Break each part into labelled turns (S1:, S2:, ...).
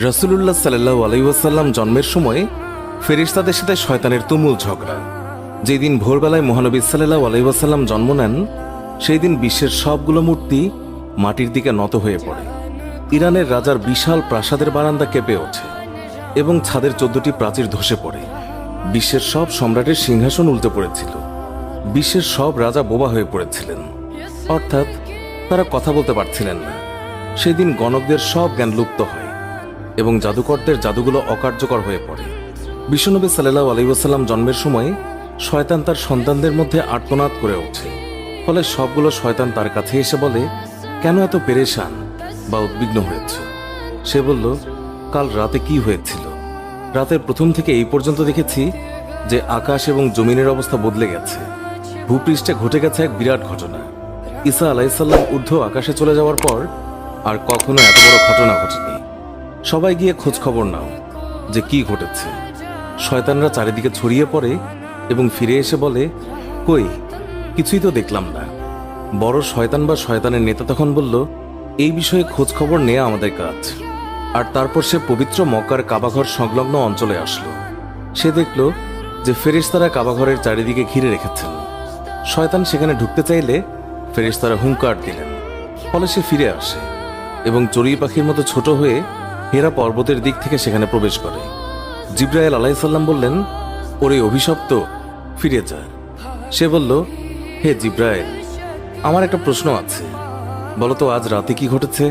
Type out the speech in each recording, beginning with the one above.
S1: রাসূলুল্লাহ সাল্লাল্লাহু আলাইহি ওয়াসাল্লাম জন্মের সময় ফেরেশতাদের সাথে শয়তানের তুমুল ঝগড়া। যেদিন ভোরবেলায় মহানবী সাল্লাল্লাহু আলাইহি ওয়াসাল্লাম জন্ম নেন, সেই দিন বিশ্বের সবগুলো মূর্তি মাটির দিকে নত হয়ে পড়ে। ইরানের রাজার বিশাল প্রাসাদের বারান্দা কেঁপে ওঠে এবং ছাদের 14টি প্রাচীর ধসে পড়ে। বিশ্বের সব সম্রাটের সিংহাসন উল্টে পড়েছিল। বিশ্বের সব রাজা বোবা হয়ে পড়েছিলেন, অর্থাৎ তারা কথা বলতে পারছিলেন না। সেদিন গণকদের সব জ্ঞান লুপ্ত হয় এবং জাদুকরদের জাদুগুলো অকার্যকর হয়ে পড়ে। বিশ্বনবী সাল্লাল্লাহু আলাইহি ওয়াসাল্লাম জন্মের সময় শয়তান তার সন্তানদের মধ্যে আর্তনাদ করে ওঠে। ফলে সবগুলো শয়তান তার কাছে এসে বলে, কেন এত পেরেশান বা উদ্বিগ্ন হয়েছ? সে বলল, কাল রাতে কি হয়েছিল? রাতের প্রথম থেকে এই পর্যন্ত দেখেছি যে আকাশ এবং জমিনের অবস্থা বদলে গেছে। ভূপৃষ্ঠে ঘটে গেছে এক বিরাট ঘটনা। ঈসা আলাইহিসসালাম ঊর্ধ্ব আকাশে চলে যাওয়ার পর আর কখনো এত বড় ঘটনা ঘটেনি। সবাই গিয়ে খোঁজ খবর নাও যে কি ঘটেছে। শয়তানরা চারিদিকে ছড়িয়ে পড়ে এবং ফিরে এসে বলে, কই, কিছুই তো দেখলাম না। বড় শয়তান বা শয়তানের নেতা তখন বলল, এই বিষয়ে খোঁজ খবর নেওয়া আমাদের কাজ। আর তারপর সে পবিত্র মক্কার কাবাঘর সংলগ্ন অঞ্চলে আসলো। সে দেখল যে ফেরেশতারা কাবাঘরের চারিদিকে ঘিরে রেখেছেন। শয়তান সেখানে ঢুকতে চাইলে ফেরেশতারা হুঙ্কার দিলেন। ফলে সে ফিরে আসে এবং চড়ুই পাখির মতো ছোট হয়ে হেরা পর্বতের দিক থেকে সেখানে প্রবেশ করে। জিবরাইল আলাইহিস সালাম বললেন, ওরে অভিশপ্ত, ফিরে যা। সে বলল, হে জিবরাইল, আমার একটা প্রশ্ন আছে, বলতো আজ রাতে কি ঘটেছে?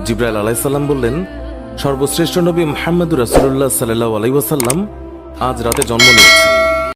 S1: জিবরাইল আলাইহিস সালাম বললেন, সর্বশ্রেষ্ঠ নবী মুহাম্মদুর রাসূলুল্লাহ সাল্লাল্লাহু আলাইহি ওয়াসাল্লাম আজ রাতে জন্ম নিয়েছে।